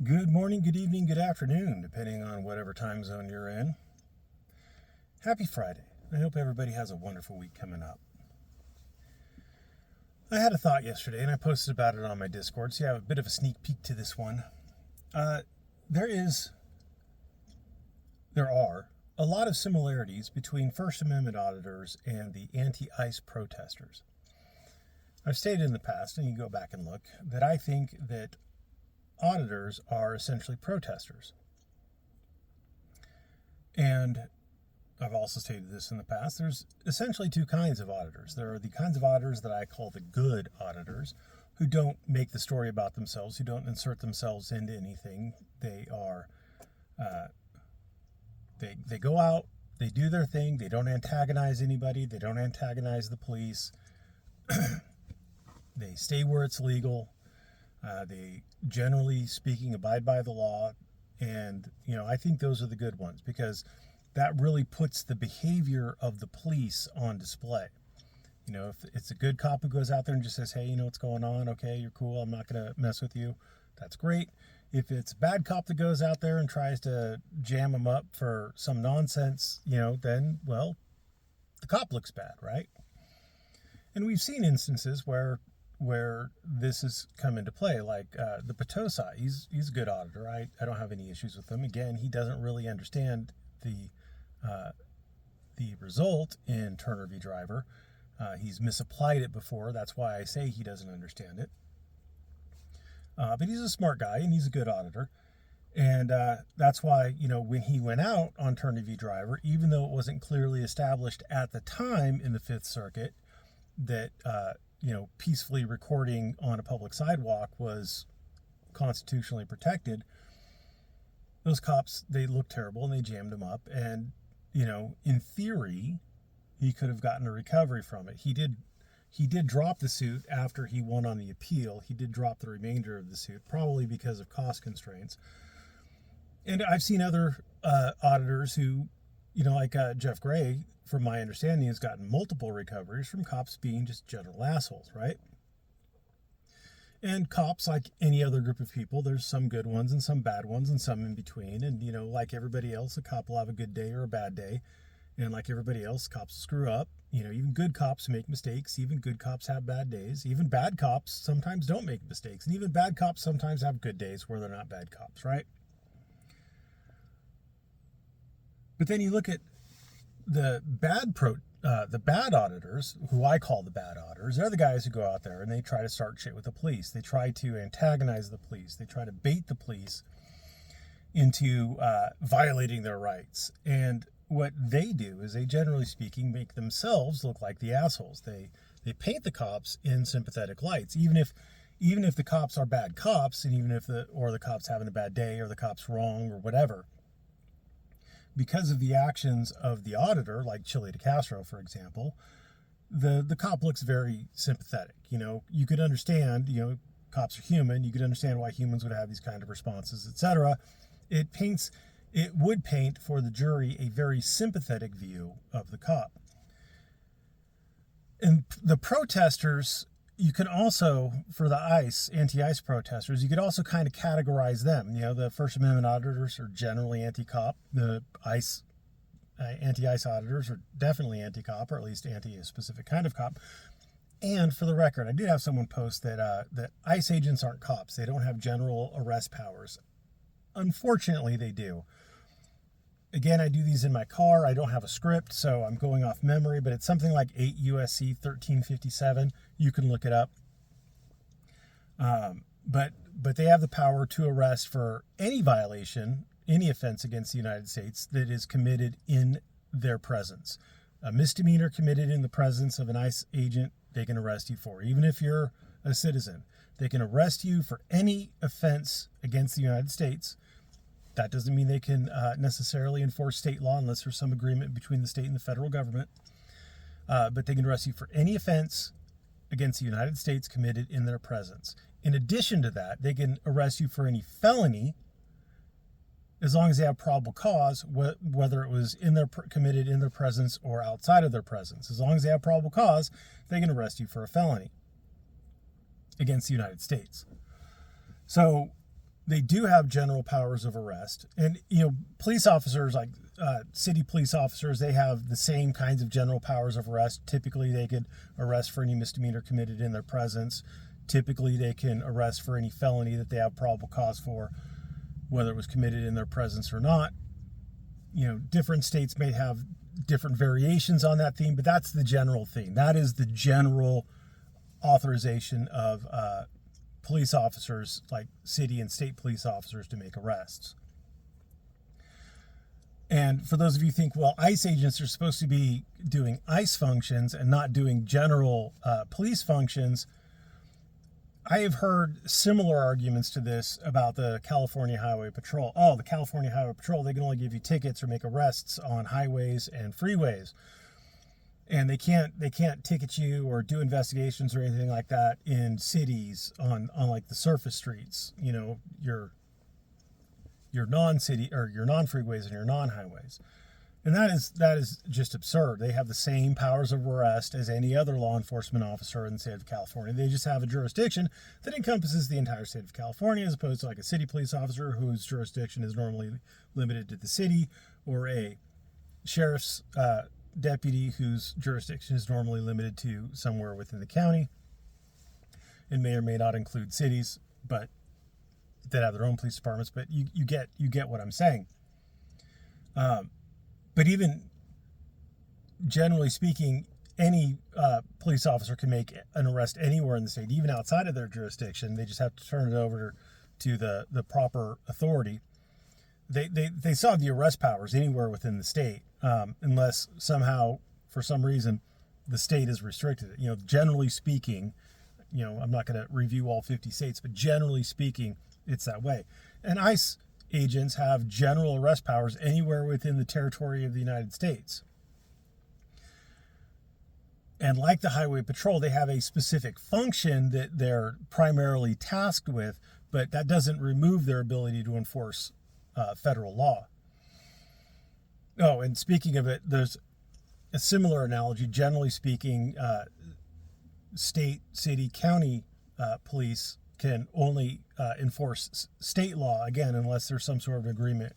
Good morning, good evening, good afternoon, depending on whatever time zone you're in. Happy Friday. I hope everybody has a wonderful week coming up. I had a thought yesterday and I posted about it on my Discord, so you have a bit of a sneak peek to this one. Uh, there is, there are a lot of similarities between First Amendment auditors and the anti-ICE protesters. I've stated in the past, and you can go back and look, that I think that auditors are essentially protesters. And I've also stated this in the past. There's essentially two kinds of auditors. There are the kinds of auditors that I call the good auditors, who don't make the story about themselves, who don't insert themselves into anything. They are, they go out, they do their thing, they don't antagonize anybody, they don't antagonize the police, they stay where it's legal, they generally speaking abide by the law, and I think those are the good ones because that really puts the behavior of the police on display. If it's a good cop who goes out there and just says, hey, you know what's going on, okay, you're cool, I'm not going to mess with you, that's great. If it's a bad cop that goes out there and tries to jam them up for some nonsense, then, well, the cop looks bad, right? And we've seen instances where this has come into play, like the Potosi. He's a good auditor. I don't have any issues with him. Again, he doesn't really understand the result in Turner v. Driver. He's misapplied it before. That's why I say he doesn't understand it. But he's a smart guy and he's a good auditor. And that's why, when he went out on Turner v. Driver, even though it wasn't clearly established at the time in the Fifth Circuit that, peacefully recording on a public sidewalk was constitutionally protected, those cops, they looked terrible and they jammed him up. And, in theory, he could have gotten a recovery from it. He did drop the suit after he won on the appeal. He did drop the remainder of the suit, probably because of cost constraints. And I've seen other auditors who, like Jeff Gray, from my understanding, has gotten multiple recoveries from cops being just general assholes, right? And cops, like any other group of people, there's some good ones and some bad ones and some in between. And, like everybody else, a cop will have a good day or a bad day. And like everybody else, cops screw up. Even good cops make mistakes. Even good cops have bad days. Even bad cops sometimes don't make mistakes. And even bad cops sometimes have good days where they're not bad cops, right? But then you look at the bad auditors, who I call the bad auditors. They're the guys who go out there and they try to start shit with the police. They try to antagonize the police. They try to bait the police into violating their rights. And what they do is they, generally speaking, make themselves look like the assholes. They paint the cops in sympathetic lights, even if the cops are bad cops, and even if the cops having a bad day or the cops wrong or whatever. Because of the actions of the auditor, like Chile de Castro, for example, the cop looks very sympathetic. You could understand, cops are human. You could understand why humans would have these kind of responses, etc. It would paint for the jury a very sympathetic view of the cop. And the protesters, you can also, for the anti-ICE protesters, you could also kind of categorize them. The First Amendment auditors are generally anti-cop. The anti-ICE auditors are definitely anti-cop, or at least anti a specific kind of cop. And for the record, I did have someone post that ICE agents aren't cops. They don't have general arrest powers. Unfortunately, they do. Again, I do these in my car. I don't have a script, so I'm going off memory, but it's something like 8 U.S.C. 1357. You can look it up. But they have the power to arrest for any violation, any offense against the United States that is committed in their presence. A misdemeanor committed in the presence of an ICE agent, they can arrest you for. Even if you're a citizen, they can arrest you for any offense against the United States. That doesn't mean they can necessarily enforce state law unless there's some agreement between the state and the federal government. But they can arrest you for any offense against the United States committed in their presence. In addition to that, they can arrest you for any felony as long as they have probable cause, whether it was committed in their presence or outside of their presence. As long as they have probable cause, they can arrest you for a felony against the United States. So they do have general powers of arrest. And, police officers, like city police officers, they have the same kinds of general powers of arrest. Typically, they could arrest for any misdemeanor committed in their presence. Typically, they can arrest for any felony that they have probable cause for, whether it was committed in their presence or not. Different states may have different variations on that theme, but that's the general theme. That is the general authorization of police officers, like city and state police officers, to make arrests. And for those of you who think, well, ICE agents are supposed to be doing ICE functions and not doing general police functions, I have heard similar arguments to this about the California Highway Patrol. Oh, the California Highway Patrol, they can only give you tickets or make arrests on highways and freeways. And they can't ticket you or do investigations or anything like that in cities on like the surface streets, your non-city or your non-freeways and your non-highways. And that is just absurd. They have the same powers of arrest as any other law enforcement officer in the state of California. They just have a jurisdiction that encompasses the entire state of California, as opposed to like a city police officer whose jurisdiction is normally limited to the city, or a sheriff's deputy whose jurisdiction is normally limited to somewhere within the county. It may or may not include cities, but that have their own police departments. But you get what I'm saying. But even generally speaking, any police officer can make an arrest anywhere in the state, even outside of their jurisdiction. They just have to turn it over to the proper authority. They still have the arrest powers anywhere within the state, unless somehow, for some reason, the state has restricted it. Generally speaking, I'm not going to review all 50 states, but generally speaking, it's that way. And ICE agents have general arrest powers anywhere within the territory of the United States. And like the Highway Patrol, they have a specific function that they're primarily tasked with, but that doesn't remove their ability to enforce federal law. Oh, and speaking of it, there's a similar analogy. Generally speaking, state, city, county police can only enforce state law, again, unless there's some sort of agreement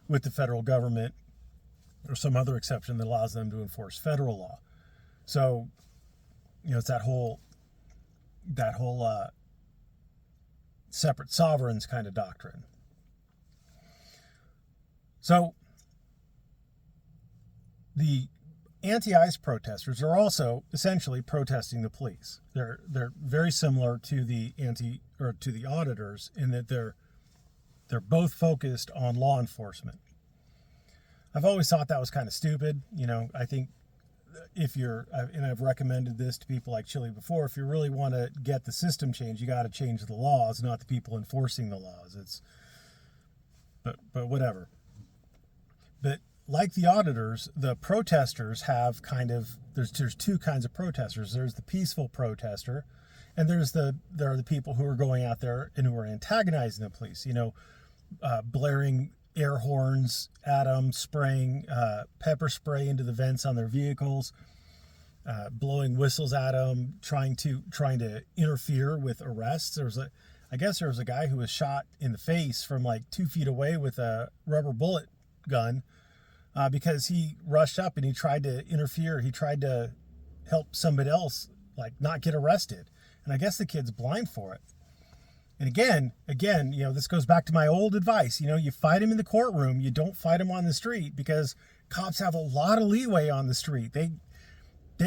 with the federal government or some other exception that allows them to enforce federal law. So, it's that whole separate sovereigns kind of doctrine. So, the anti-ICE protesters are also essentially protesting the police. They're very similar to the auditors in that they're both focused on law enforcement. I've always thought that was kind of stupid. I think and I've recommended this to people like Chile before, if you really want to get the system changed, you got to change the laws, not the people enforcing the laws. But whatever. But like the auditors, the protesters have there's two kinds of protesters. There's the peaceful protester, and there are the people who are going out there and who are antagonizing the police, blaring air horns at them, spraying pepper spray into the vents on their vehicles, blowing whistles at them, trying to interfere with arrests. I guess there was a guy who was shot in the face from like 2 feet away with a rubber bullet gun. Because he rushed up and he tried to interfere. He tried to help somebody else, like, not get arrested. And I guess the kid's blind for it. And again, this goes back to my old advice. You fight him in the courtroom. You don't fight him on the street, because cops have a lot of leeway on the street. They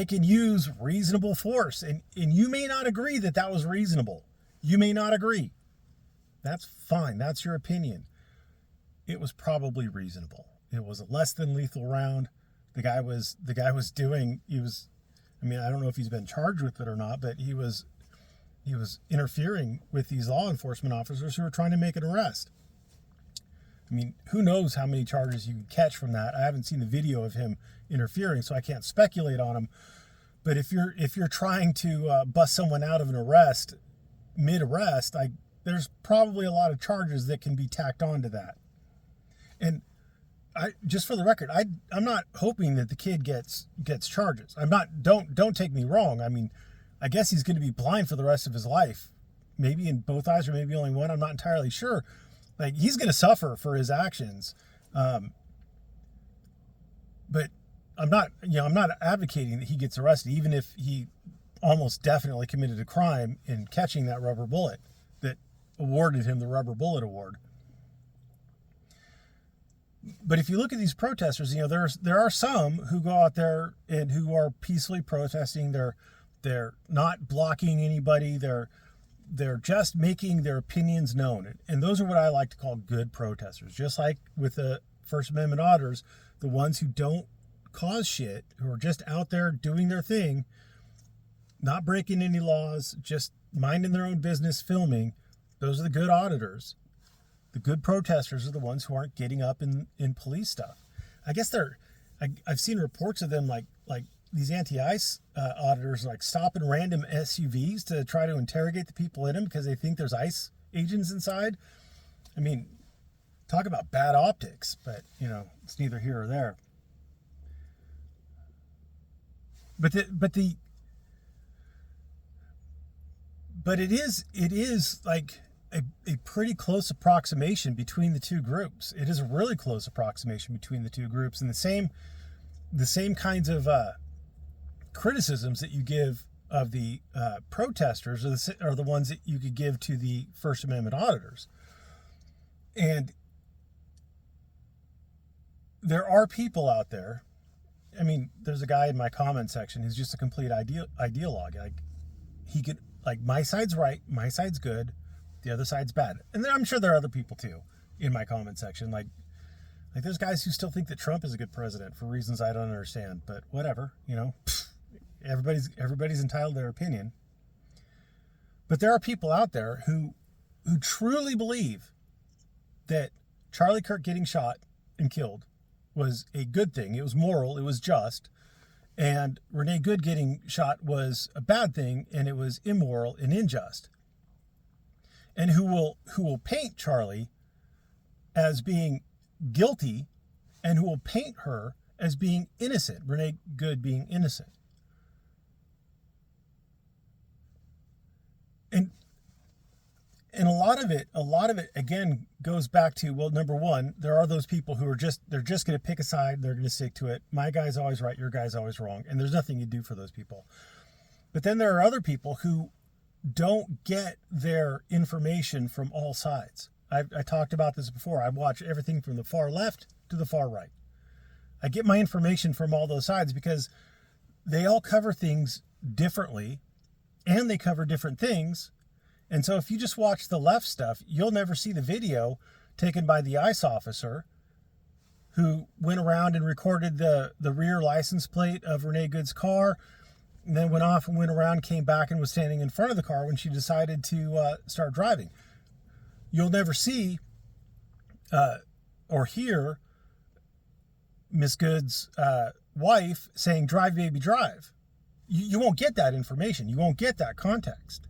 can use reasonable force. And you may not agree that was reasonable. You may not agree. That's fine. That's your opinion. It was probably reasonable. It was a less than lethal round. The guy was I don't know if he's been charged with it or not, but he was interfering with these law enforcement officers who were trying to make an arrest. Who knows how many charges you can catch from that? I haven't seen the video of him interfering, so I can't speculate on him. But if you're trying to bust someone out of an arrest, mid-arrest, there's probably a lot of charges that can be tacked onto that. And just for the record, I'm not hoping that the kid gets charges. I'm not. Don't take me wrong. I guess he's going to be blind for the rest of his life. maybe in both eyes or maybe only one. I'm not entirely sure. Like, he's going to suffer for his actions. But I'm not advocating that he gets arrested, even if he almost definitely committed a crime in catching that rubber bullet that awarded him the rubber bullet award. But if you look at these protesters, there are some who go out there and who are peacefully protesting. They're not blocking anybody. They're just making their opinions known. And those are what I like to call good protesters. Just like with the First Amendment auditors, the ones who don't cause shit, who are just out there doing their thing, not breaking any laws, just minding their own business, filming. Those are the good auditors. The good protesters are the ones who aren't getting up in police stuff. I guess I've seen reports of them like these anti-ICE auditors like stopping random SUVs to try to interrogate the people in them because they think there's ICE agents inside. I mean, talk about bad optics, but it's neither here or there. But it is like a pretty close approximation between the two groups. It is a really close approximation between the two groups, and the same kinds of criticisms that you give of the protesters are the ones that you could give to the First Amendment auditors. And there are people out there. I mean, there's a guy in my comment section who's just a complete ideologue. Like, he could, like, my side's right, my side's good, the other side's bad. And then I'm sure there are other people too in my comment section. Like there's guys who still think that Trump is a good president for reasons I don't understand. But whatever, everybody's entitled to their opinion. But there are people out there who truly believe that Charlie Kirk getting shot and killed was a good thing. It was moral. It was just. And Renee Good getting shot was a bad thing, and it was immoral and unjust. And who will paint Charlie as being guilty, and who will paint her as being innocent. Renee Good being innocent. And a lot of it again goes back to, well, number one, there are those people who are they're just going to pick a side, they're going to stick to it. My guy's always right, your guy's always wrong, and there's nothing you do for those people. But then there are other people who don't get their information from all sides. I talked about this before. I watch everything from the far left to the far right. I get my information from all those sides because they all cover things differently, and they cover different things. And so if you just watch the left stuff, you'll never see the video taken by the ICE officer who went around and recorded the rear license plate of Renee Good's car, and then went off and went around, came back, and was standing in front of the car when she decided to start driving. You'll never see or hear Miss Good's wife saying, "Drive, baby, drive." You won't get that information. You won't get that context.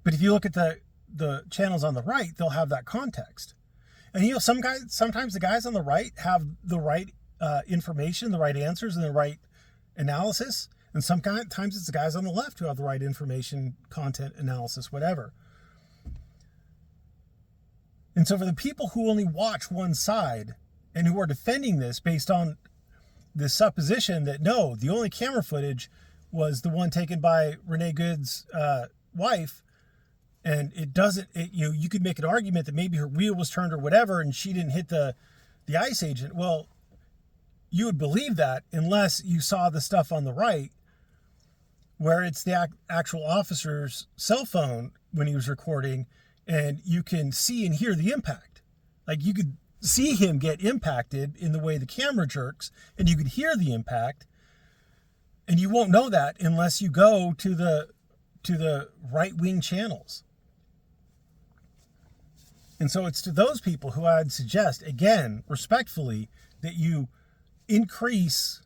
But if you look at the channels on the right, they'll have that context. And sometimes the guys on the right have the right information, the right answers, and the right analysis. And sometimes it's the guys on the left who have the right information, content, analysis, whatever. And so for the people who only watch one side and who are defending this based on this supposition that, no, the only camera footage was the one taken by Renee Good's wife, and you could make an argument that maybe her wheel was turned or whatever and she didn't hit the ICE agent. Well, you would believe that unless you saw the stuff on the right where it's the actual officer's cell phone when he was recording, and you can see and hear the impact. Like, you could see him get impacted in the way the camera jerks, and you could hear the impact, and you won't know that unless you go to the right-wing channels. And so it's to those people who I'd suggest, again, respectfully, that you increase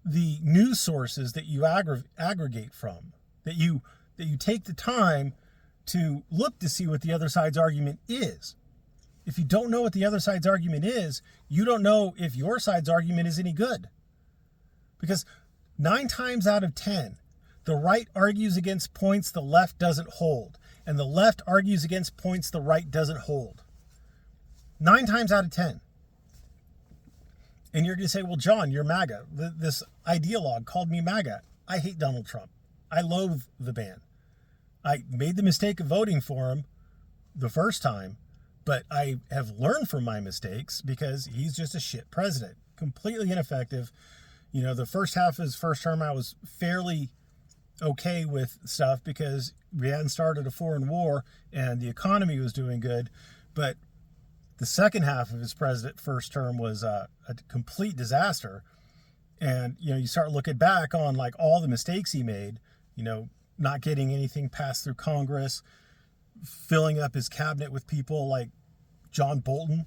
the news sources that you aggregate from, that you take the time to look to see what the other side's argument is. If you don't know what the other side's argument is, you don't know if your side's argument is any good. Because 9 times out of 10, The right argues against points the left doesn't hold. And the left argues against points the right doesn't hold. 9 times out of 10. And you're going to say, well, John, you're MAGA. This ideologue called me MAGA. I hate Donald Trump. I loathe the man. I made the mistake of voting for him the first time, but I have learned from my mistakes because he's just a shit president. Completely ineffective. You know, the first half of his first term, I was fairly okay with stuff because we hadn't started a foreign war and the economy was doing good. But the second half of his first term was a complete disaster. And, you know, you start looking back on like all the mistakes he made, you know, not getting anything passed through Congress, filling up his cabinet with people like John Bolton.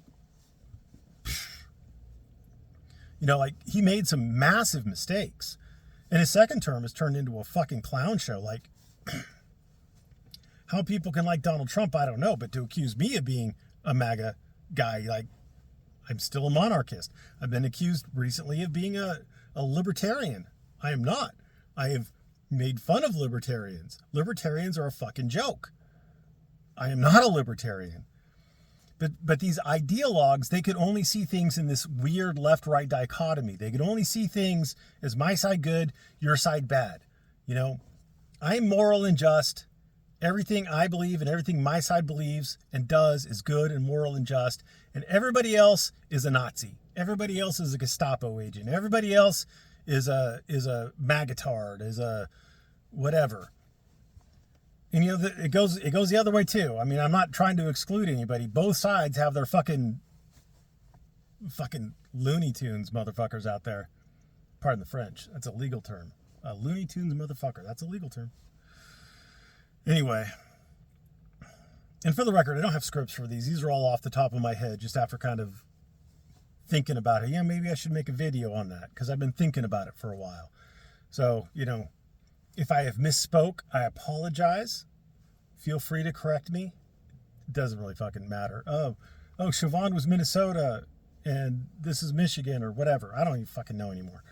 You know, like he made some massive mistakes. And his second term has turned into a fucking clown show. Like, how people can like Donald Trump, I don't know. But to accuse me of being a MAGA guy, like, I'm still a monarchist. I've been accused recently of being a libertarian. I am not. I have made fun of libertarians. Libertarians are a fucking joke. I am not a libertarian. But these ideologues, they could only see things in this weird left-right dichotomy. They could only see things as my side good, your side bad. You know, I'm moral and just. Everything I believe and everything my side believes and does is good and moral and just. And everybody else is a Nazi. Everybody else is a Gestapo agent. Everybody else is a magatard, is a whatever. And, you know, it goes the other way, too. I mean, I'm not trying to exclude anybody. Both sides have their fucking Looney Tunes motherfuckers out there. Pardon the French. That's a legal term. A Looney Tunes motherfucker. That's a legal term. Anyway. And for the record, I don't have scripts for these. These are all off the top of my head, just after kind of thinking about it. Yeah, maybe I should make a video on that, because I've been thinking about it for a while. So, you know, if I have misspoke, I apologize. Feel free to correct me. It doesn't really fucking matter. Oh, Siobhan was Minnesota and this is Michigan or whatever. I don't even fucking know anymore.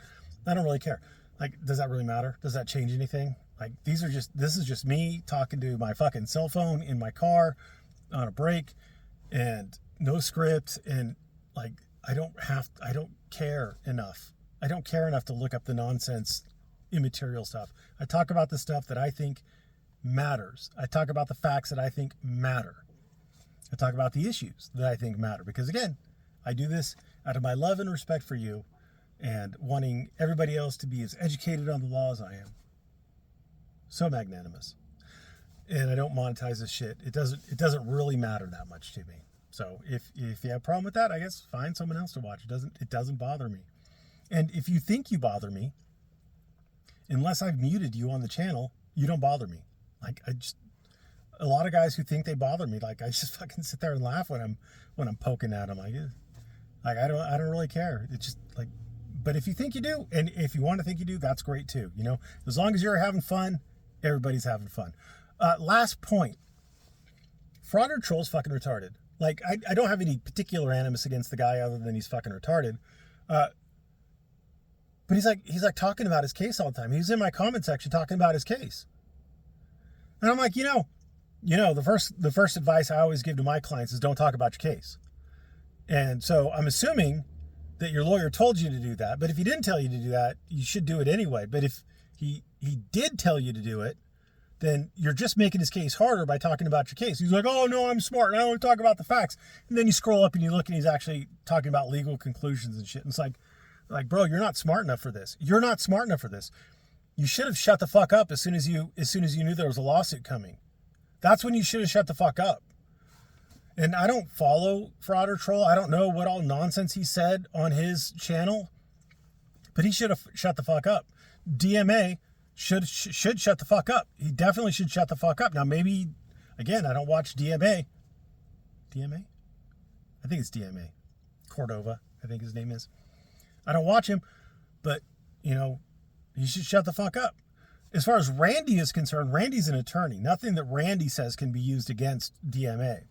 I don't really care. Like, does that really matter? Does that change anything? Like, this is just me talking to my fucking cell phone in my car on a break and no script. And like, I don't care enough. I don't care enough to look up the nonsense, immaterial stuff. I talk about the stuff that I think matters. I talk about the facts that I think matter. I talk about the issues that I think matter. Because again, I do this out of my love and respect for you and wanting everybody else to be as educated on the law as I am. So magnanimous. And I don't monetize this shit. It doesn't really matter that much to me. So if you have a problem with that, I guess find someone else to watch. It doesn't bother me. And if you think you bother me, unless I've muted you on the channel, you don't bother me. Like, a lot of guys who think they bother me, like, I just fucking sit there and laugh when I'm poking at them. Like I don't really care. It's just like, but if you think you do, and if you want to think you do, that's great too. You know, as long as you're having fun, everybody's having fun. Last point. Fraud or troll's fucking retarded. Like, I don't have any particular animus against the guy other than he's fucking retarded. But he's like talking about his case all the time. He was in my comment section talking about his case. And I'm like, you know, the first advice I always give to my clients is don't talk about your case. And so I'm assuming that your lawyer told you to do that. But if he didn't tell you to do that, you should do it anyway. But if he did tell you to do it, then you're just making his case harder by talking about your case. He's like, oh, no, I'm smart, and I want to talk about the facts. And then you scroll up and you look, and he's actually talking about legal conclusions and shit. And it's like, bro, you're not smart enough for this. You're not smart enough for this. You should have shut the fuck up as soon as you knew there was a lawsuit coming. That's when you should have shut the fuck up. And I don't follow Fraud or Troll. I don't know what all nonsense he said on his channel, but he should have shut the fuck up. DMA should shut the fuck up. He definitely should shut the fuck up. Now, maybe, again, I don't watch DMA. DMA? I think it's DMA. Cordova, I think his name is. I don't watch him, but, you know, he should shut the fuck up. As far as Randy is concerned, Randy's an attorney. Nothing that Randy says can be used against DMA.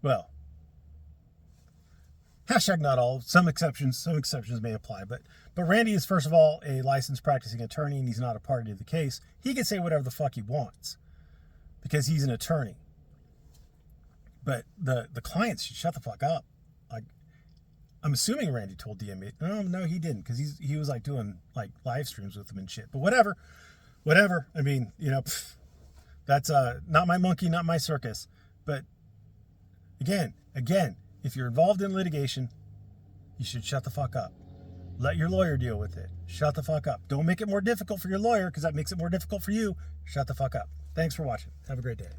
Well, hashtag not all. Some exceptions may apply, but But Randy is, first of all, a licensed practicing attorney, and he's not a party to the case. He can say whatever the fuck he wants because he's an attorney. But the clients should shut the fuck up. Like, I'm assuming Randy told the inmate. No, he didn't, because he was like doing like live streams with them and shit. But whatever. I mean, that's not my monkey, not my circus. But again, if you're involved in litigation, you should shut the fuck up. Let your lawyer deal with it. Shut the fuck up. Don't make it more difficult for your lawyer, because that makes it more difficult for you. Shut the fuck up. Thanks for watching. Have a great day.